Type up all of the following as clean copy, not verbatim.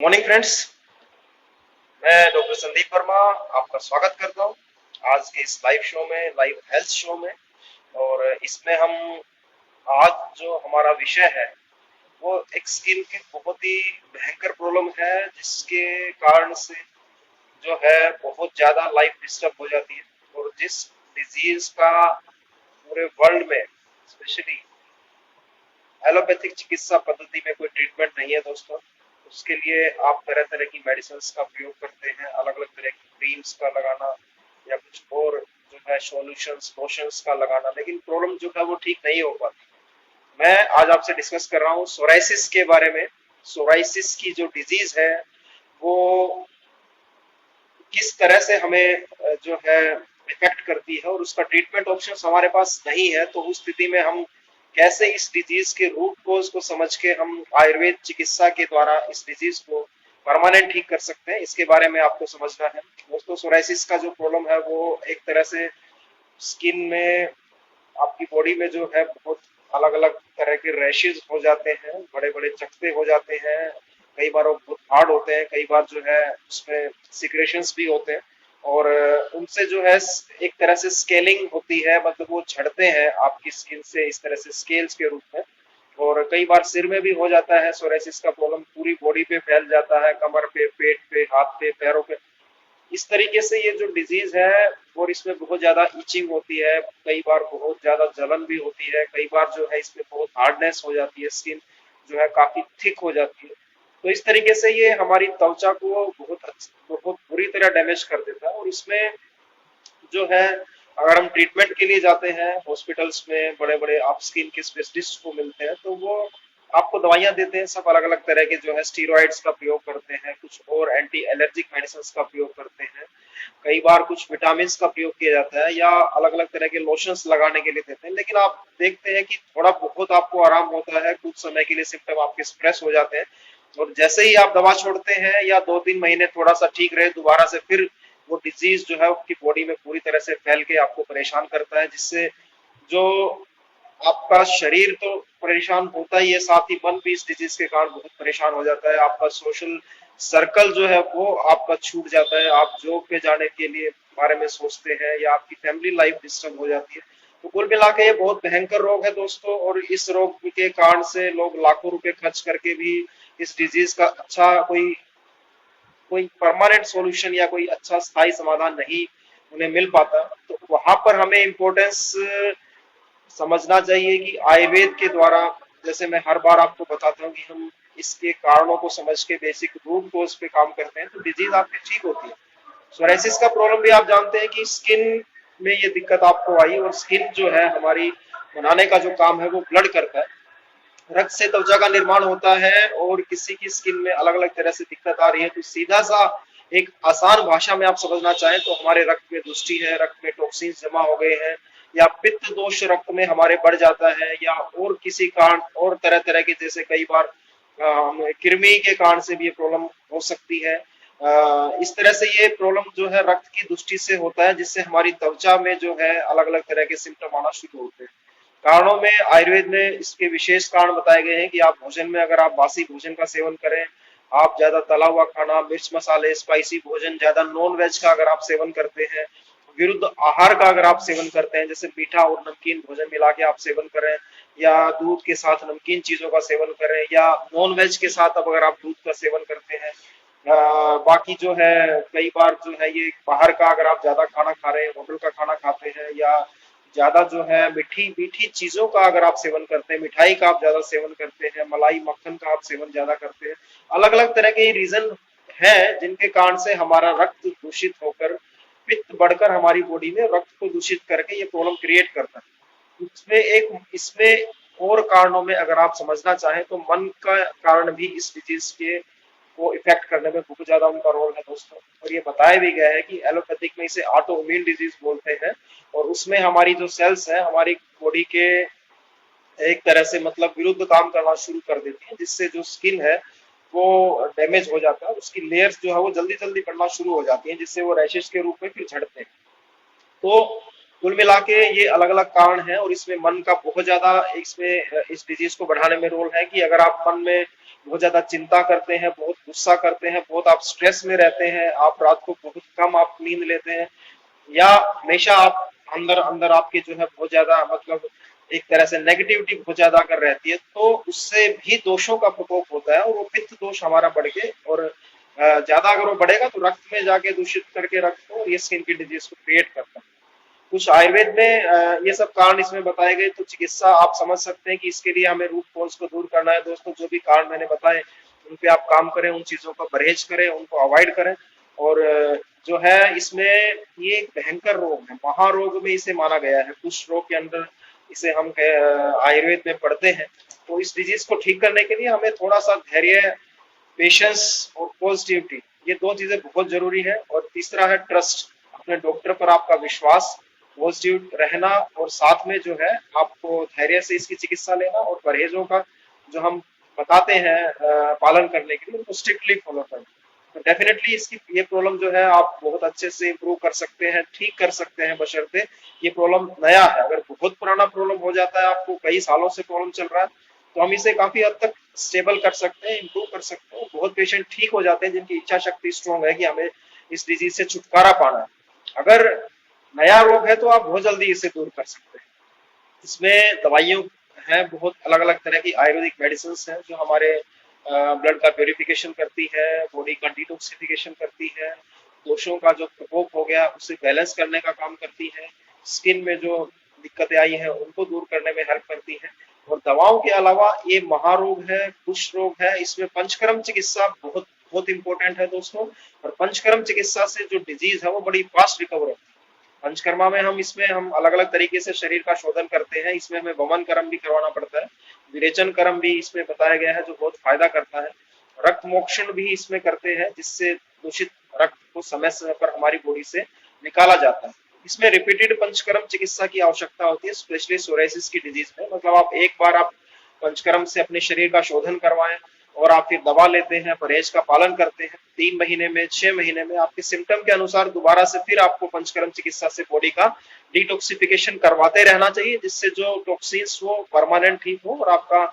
Morning friends. मैं doctor Sandeep Verma आपका स्वागत करता हूं आज के इस लाइव शो में, लाइव हेल्थ शो में। और इसमें हम आज जो हमारा विषय है वो एक स्किन की बहुत ही भयंकर प्रॉब्लम है, जिसके कारण से जो है बहुत ज्यादा लाइफ डिस्टर्ब हो जाती है। और जिस डिजीज का पूरे वर्ल्ड में स्पेशली एलोपैथिक चिकित्सा पद्धति में कोई ट्रीटमेंट नहीं है दोस्तों। उसके लिए आप तरह तरह की मेडिसिन का प्रयोग करते हैं, अलग अलग तरह की क्रीम्स का लगाना या कुछ और जो है सॉल्यूशंस लोशंस का लगाना, लेकिन प्रॉब्लम जो है वो ठीक नहीं हो पाती। मैं आज आपसे डिस्कस कर रहा हूँ सोराइसिस के बारे में। सोराइसिस की जो डिजीज है वो किस तरह से हमें जो है इफेक्ट करती है, और उसका ट्रीटमेंट ऑप्शन हमारे पास नहीं है। तो उस स्थिति में हम कैसे इस डिजीज के रूट कोज को समझ के हम आयुर्वेद चिकित्सा के द्वारा इस डिजीज को परमानेंट ठीक कर सकते हैं, इसके बारे में आपको समझना है दोस्तों। सोराइसिस का जो प्रॉब्लम है वो एक तरह से स्किन में, आपकी बॉडी में जो है बहुत अलग अलग तरह के रैशेज हो जाते हैं, बड़े बड़े चकते हो जाते हैं। कई बार वो बहुत हार्ड होते हैं, कई बार जो है उसमें सिक्रेशंस भी होते हैं। और उनसे जो है एक तरह से स्केलिंग होती है, मतलब वो झड़ते हैं आपकी स्किन से इस तरह से स्केल्स के रूप में। और कई बार सिर में भी हो जाता है सोराइसिस का प्रॉब्लम, पूरी बॉडी पे फैल जाता है, कमर पे, पेट पे, हाथ पे, पैरों पे। इस तरीके से ये जो डिजीज है, और इसमें बहुत ज्यादा इचिंग होती है, कई बार बहुत ज्यादा जलन भी होती है, कई बार जो है इसमें बहुत हार्डनेस हो जाती है, स्किन जो है काफी थिक हो जाती है। तो इस तरीके से ये हमारी त्वचा को बहुत बुरी तरह डैमेज कर देता है। और इसमें जो है अगर हम ट्रीटमेंट के लिए जाते हैं हॉस्पिटल्स में, बड़े बड़े आप स्किन के स्पेशलिस्ट को मिलते हैं, तो वो आपको दवाइयां देते हैं, सब अलग अलग तरह के जो है स्टीरॉइड्स का प्रयोग करते हैं, कुछ और एंटी एलर्जिक मेडिसिन का प्रयोग करते हैं, कई बार कुछ विटामिन का प्रयोग किया जाता है, या अलग अलग तरह के लोशंस लगाने के लिए देते हैं। लेकिन आप देखते हैं कि थोड़ा बहुत आपको आराम होता है, कुछ समय के लिए सिम्टम आपके स्प्रेस हो जाते हैं, और जैसे ही आप दवा छोड़ते हैं या 2-3 महीने थोड़ा सा ठीक रहे, दोबारा से फिर वो डिजीज जो है आपकी बॉडी में पूरी तरह से फैल के आपको परेशान करता है, जिससे जो आपका शरीर तो परेशान होता ही है, साथ ही मन भी इस डिजीज के कारण बहुत परेशान हो जाता है। आपका सोशल सर्कल जो है वो आपका छूट जाता है, आप जॉब पे जाने के लिए बारे में सोचते हैं, या आपकी फैमिली लाइफ डिस्टर्ब हो जाती है। तो कुल मिला के ये बहुत भयंकर रोग है दोस्तों, और इस रोग के कारण से लोग लाखों रुपए खर्च करके भी इस डिजीज का अच्छा कोई कोई परमानेंट सॉल्यूशन या कोई अच्छा स्थायी समाधान नहीं उन्हें मिल पाता। तो वहां पर हमें इम्पोर्टेंस समझना चाहिए कि आयुर्वेद के द्वारा, जैसे मैं हर बार आपको बताता हूँ कि हम इसके कारणों को समझ के बेसिक रूट कोज पे काम करते हैं, तो डिजीज आपकी ठीक होती है। सोराइसिस का प्रॉब्लम भी आप जानते हैं कि स्किन में ये दिक्कत आपको आई, और स्किन जो है हमारी बनाने का जो काम है वो ब्लड करता है, रक्त से त्वचा का निर्माण होता है। और किसी की स्किन में अलग अलग तरह से दिक्कत आ रही है, तो सीधा सा एक आसान भाषा में आप समझना चाहें तो हमारे रक्त में दुष्टि है, रक्त में टॉक्सिन जमा हो गए हैं, या पित्त दोष रक्त में हमारे बढ़ जाता है, या और किसी कारण और तरह तरह के, जैसे कई बार कृमि के कारण से भी ये प्रॉब्लम हो सकती है। इस तरह से ये प्रॉब्लम जो है रक्त की दुष्टि से होता है, जिससे हमारी त्वचा में जो है अलग अलग तरह के सिम्टम आना शुरू होते हैं। कारणों में आयुर्वेद में इसके विशेष कारण बताए गए हैं कि आप भोजन में अगर आप बासी भोजन का सेवन करें, आप ज्यादा तला हुआ खाना, मिर्च मसाले, स्पाइसी भोजन, ज्यादा नॉन वेज का अगर आप सेवन करते हैं, विरुद्ध आहार का अगर आप सेवन करते हैं, जैसे मीठा और नमकीन भोजन मिला के आप सेवन करें, या दूध के साथ नमकीन चीजों का सेवन करें, या नॉन वेज के साथ अब अगर आप दूध का सेवन करते हैं, बाकी जो है कई बार जो है ये बाहर का अगर आप ज्यादा खाना खा रहे हैं, होटल का खाना खाते हैं, या ज्यादा जो है मीठी मीठी चीजों का अगर आप सेवन करते हैं, मिठाई का आप ज्यादा सेवन करते हैं, मलाई मक्खन का आप सेवन ज्यादा करते हैं, अलग अलग तरह के रीजन है जिनके कारण से हमारा रक्त दूषित होकर पित्त बढ़कर हमारी बॉडी में रक्त को दूषित करके ये प्रॉब्लम क्रिएट करता है। इसमें और कारणों में अगर आप समझना चाहें तो मन का कारण भी इस डिजीज के को इफेक्ट करने में बहुत ज्यादा उनका रोल है दोस्तों। और ये बताया भी गया है कि एलोपैथिक में इसे ऑटो इम्यून डिजीज बोलते हैं, और उसमें हमारी जो सेल्स है हमारी बॉडी के एक तरह से मतलब विरुद्ध काम करना शुरू कर देती है, जिससे जो स्किन है वो डैमेज हो जाता है, उसकी लेयर्स जो है वो जल्दी जल्दी बढ़ना शुरू हो जाती हैं, जिससे वो रैशेस के रूप में फिर झड़ते हैं। तो कुल मिला के ये अलग अलग कारण है, और इसमें मन का बहुत ज्यादा इसमें इस डिजीज को बढ़ाने में रोल है कि अगर आप मन में बहुत ज्यादा चिंता करते हैं, बहुत गुस्सा करते हैं, बहुत आप स्ट्रेस में रहते हैं, आप रात को बहुत कम आप नींद लेते हैं, या हमेशा आप अंदर अंदर आपके जो है बहुत ज्यादा मतलब एक तरह से नेगेटिविटी बहुत ज्यादा अगर रहती है, तो उससे भी दोषों का प्रकोप होता है और वो पित्त दोष हमारा बढ़ के और ज्यादा अगर वो बढ़ेगा तो रक्त में जाके दूषित करके रक्त को, और ये स्किन की डिजीज को क्रिएट करता है। कुछ आयुर्वेद में ये सब कारण इसमें बताए गए, तो चिकित्सा आप समझ सकते हैं कि इसके लिए हमें रूट कॉज को दूर करना है दोस्तों। जो भी कारण मैंने बताए उन पे आप काम करें, उन चीजों का परहेज करें, उनको अवॉइड करें। और जो है इसमें ये एक भयंकर रोग है, महारोग में इसे माना गया है, कुष्ठ रोग के अंदर इसे हम आयुर्वेद में पढ़ते हैं। तो इस डिजीज को ठीक करने के लिए हमें थोड़ा सा धैर्य, पेशेंस और पॉजिटिविटी, ये दो चीजें बहुत जरूरी है। और तीसरा है ट्रस्ट, अपने डॉक्टर पर आपका विश्वास, पॉजिटिव रहना, और साथ में जो है आपको धैर्य से इसकी चिकित्सा लेना और परहेजों का जो हम बताते हैं पालन करने के लिए उनको स्ट्रिक्टली फॉलो करना। तो डेफिनेटली इसकी ये प्रॉब्लम जो है आप बहुत अच्छे से इम्प्रूव कर सकते हैं, ठीक कर सकते हैं, बशर्ते ये प्रॉब्लम नया है। अगर बहुत पुराना प्रॉब्लम हो जाता है, आपको कई सालों से प्रॉब्लम चल रहा है, तो हम इसे काफी हद तक स्टेबल कर सकते हैं, इम्प्रूव कर सकते हैं। बहुत पेशेंट ठीक हो जाते हैं जिनकी इच्छा शक्ति स्ट्रांग है कि हमें इस डिजीज से छुटकारा पाना है। अगर नया रोग है तो आप बहुत जल्दी इसे दूर कर सकते हैं। इसमें दवाइयों हैं, बहुत अलग अलग तरह की आयुर्वेदिक मेडिसिन हैं जो हमारे ब्लड का प्योरिफिकेशन करती है, बॉडी का डिटॉक्सिफिकेशन करती है, दोषों का जो प्रकोप हो गया उसे बैलेंस करने का काम करती है, स्किन में जो दिक्कतें आई हैं उनको दूर करने में हेल्प करती है। और दवाओं के अलावा ये महारोग है, कुष्ठ रोग है, इसमें पंचकर्म चिकित्सा बहुत बहुत इंपॉर्टेंट है दोस्तों। और पंचकर्म चिकित्सा से जो डिजीज है वो बड़ी फास्ट रिकवर होती है। पंचकर्मा में हम अलग अलग तरीके से शरीर का शोधन करते हैं, इसमें हमें वमन कर्म भी करवाना पड़ता है, विरेचन कर्म भी इसमें बताया गया है जो बहुत फायदा करता है, रक्त मोक्षण भी इसमें करते हैं जिससे दूषित रक्त को समय समय पर हमारी बॉडी से निकाला जाता है। इसमें रिपीटेड पंचकर्म चिकित्सा की आवश्यकता होती है, स्पेशली सोराइसिस की डिजीज में। मतलब आप एक बार आप पंचकर्म से अपने शरीर का शोधन करवाएं और आप फिर दवा लेते हैं, परहेज का पालन करते हैं, 3 महीने में, 6 महीने में आपके सिम्टम के अनुसार दोबारा से फिर आपको पंचकर्म चिकित्सा से बॉडी का डिटॉक्सिफिकेशन करवाते रहना चाहिए, जिससे जो टॉक्सिन्स वो परमानेंट ठीक हो और आपका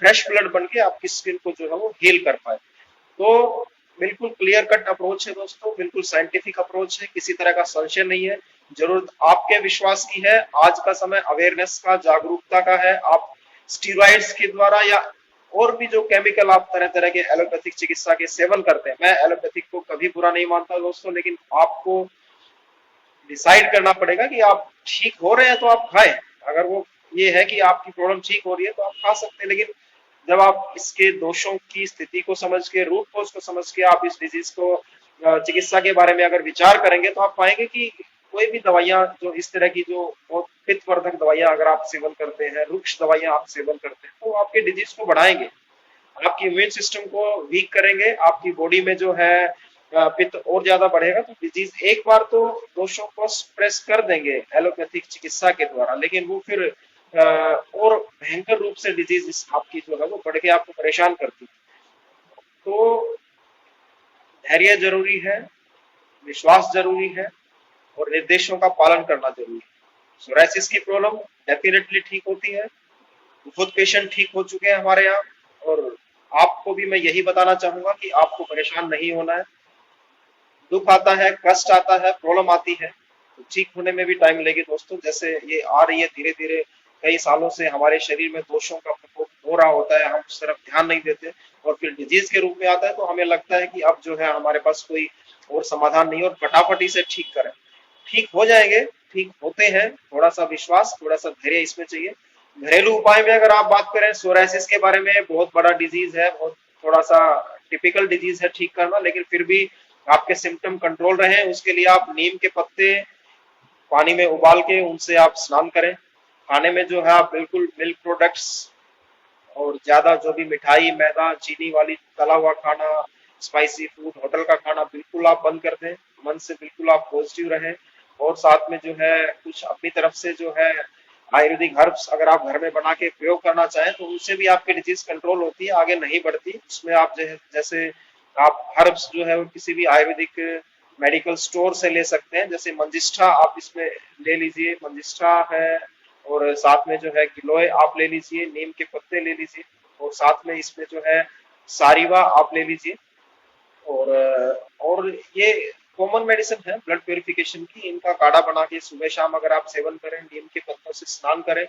फ्रेश ब्लड बन के आपकी स्किन को जो है वो हील कर पाए। तो बिल्कुल क्लियर कट अप्रोच है दोस्तों, बिल्कुल साइंटिफिक अप्रोच है, किसी तरह का संशय नहीं है। जरूरत आपके विश्वास की है, आज का समय अवेयरनेस का, जागरूकता का है। आप स्टीरॉइड्स के द्वारा या और भी जो केमिकल आप तरह तरह के एलोपैथिक चिकित्सा के सेवन करते हैं, मैं एलोपैथिक को कभी बुरा नहीं मानता दोस्तों, लेकिन आपको डिसाइड करना पड़ेगा कि आप ठीक हो रहे हैं तो आप खाएं। अगर वो ये है कि आपकी प्रॉब्लम ठीक हो रही है तो आप खा सकते हैं, लेकिन जब आप इसके दोषों की स्थिति को समझ के, रूट कॉज को समझ के आप इस डिजीज को चिकित्सा के बारे में अगर विचार करेंगे तो आप पाएंगे कि कोई भी दवाइयां जो इस तरह की जो बहुत पित्तवर्धक दवाइयां अगर आप सेवन करते हैं, रुक्ष दवाइयां आप सेवन करते हैं, तो आपके डिजीज को बढ़ाएंगे, आपकी इम्यून सिस्टम को वीक करेंगे, आपकी बॉडी में जो है पित्त और ज्यादा बढ़ेगा। तो डिजीज एक बार तो दोषों को स्प्रेस कर देंगे एलोपैथिक चिकित्सा के द्वारा, लेकिन वो फिर और भयंकर रूप से डिजीज आपकी जो है वो बढ़ के आपको परेशान करती है। तो धैर्य जरूरी है, विश्वास जरूरी है, और निर्देशों का पालन करना जरूरी है। सोराइसिस की प्रॉब्लम डेफिनेटली ठीक होती है, बहुत पेशेंट ठीक हो चुके हैं हमारे यहाँ। और आपको भी मैं यही बताना चाहूंगा कि आपको परेशान नहीं होना है। दुख आता है, कष्ट आता है, प्रॉब्लम आती है, तो ठीक होने में भी टाइम लेगी दोस्तों। जैसे ये आ रही है धीरे धीरे, कई सालों से हमारे शरीर में दोषों का प्रकोप हो रहा होता है, हम उस तरफ ध्यान नहीं देते, और फिर डिजीज के रूप में आता है तो हमें लगता है कि अब जो है हमारे पास कोई और समाधान नहीं, और फटाफट इसे ठीक करें। ठीक हो जाएंगे, ठीक होते हैं, थोड़ा सा विश्वास, थोड़ा सा धैर्य इसमें चाहिए। घरेलू उपाय में अगर आप बात करें, सोराइसिस के बारे में बहुत बड़ा डिजीज है, बहुत थोड़ा सा टिपिकल डिजीज है ठीक करना, लेकिन फिर भी आपके सिम्टम कंट्रोल रहे उसके लिए आप नीम के पत्ते पानी में उबाल के उनसे आप स्नान करें। खाने में जो है आप बिल्कुल मिल्क प्रोडक्ट्स और ज्यादा जो भी मिठाई, मैदा, चीनी वाली तला हुआ खाना, स्पाइसी फूड, होटल का खाना बिल्कुल आप बंद कर दें। मन से बिल्कुल आप पॉजिटिव रहें, और साथ में जो है कुछ अपनी तरफ से जो है आयुर्वेदिक हर्ब्स अगर आप घर में बना के प्रयोग करना चाहें तो उनसे भी आपकी डिजीज कंट्रोल होती है, आगे नहीं बढ़ती। उसमें आप जैसे आप हर्ब्स जो है वो किसी भी आयुर्वेदिक मेडिकल स्टोर से ले सकते हैं, जैसे मंजिष्ठा आप इसमें ले लीजिए, मंजिष्ठा है, और साथ में जो है गिलोय आप ले लीजिए, नीम के पत्ते ले लीजिए, और साथ में इसमें जो है सारीवा आप ले लीजिए। और ये कॉमन मेडिसिन है ब्लड प्योरिफिकेशन की। इनका काढ़ा बना के सुबह शाम अगर आप सेवन करें, नीम के पत्तों से स्नान करें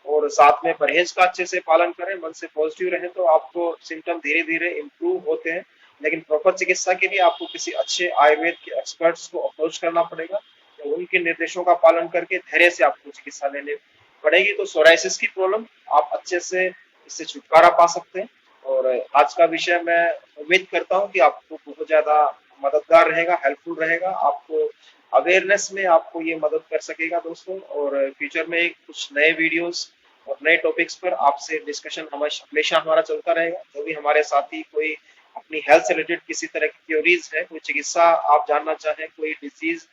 और साथ में परहेज का अच्छे से पालन करें, मन से पॉजिटिव रहें, तो आपको सिम्टम धीरे धीरे इम्प्रूव होते हैं। लेकिन प्रॉपर चिकित्सा के लिए आपको किसी अच्छे आयुर्वेद के एक्सपर्ट्स को अप्रोच करना पड़ेगा, तो उनके निर्देशों का पालन करके धैर्य से आपको चिकित्सा लेने पड़ेगी। तो सोराइसिस की प्रॉब्लम आप अच्छे से इससे छुटकारा पा सकते हैं। और आज का विषय मैं उम्मीद करता हूँ कि आपको बहुत ज्यादा मददगार रहेगा, हेल्पफुल रहेगा, आपको अवेयरनेस में आपको ये मदद कर सकेगा दोस्तों। और फ्यूचर में कुछ नए वीडियोस और नए टॉपिक्स पर आपसे डिस्कशन हमेशा हमारा चलता रहेगा। जो भी हमारे साथी कोई अपनी हेल्थ से रिलेटेड किसी तरह की क्योरीज है, कोई चिकित्सा आप जानना चाहें, कोई डिजीज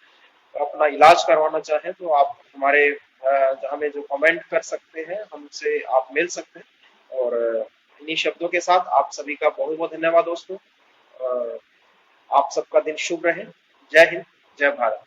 अपना इलाज करवाना चाहें, तो आप हमारे हमें जो कमेंट कर सकते हैं, हमसे आप मिल सकते हैं। और इन्हीं शब्दों के साथ आप सभी का बहुत बहुत धन्यवाद दोस्तों। आप सबका दिन शुभ रहे। जय हिंद, जय भारत।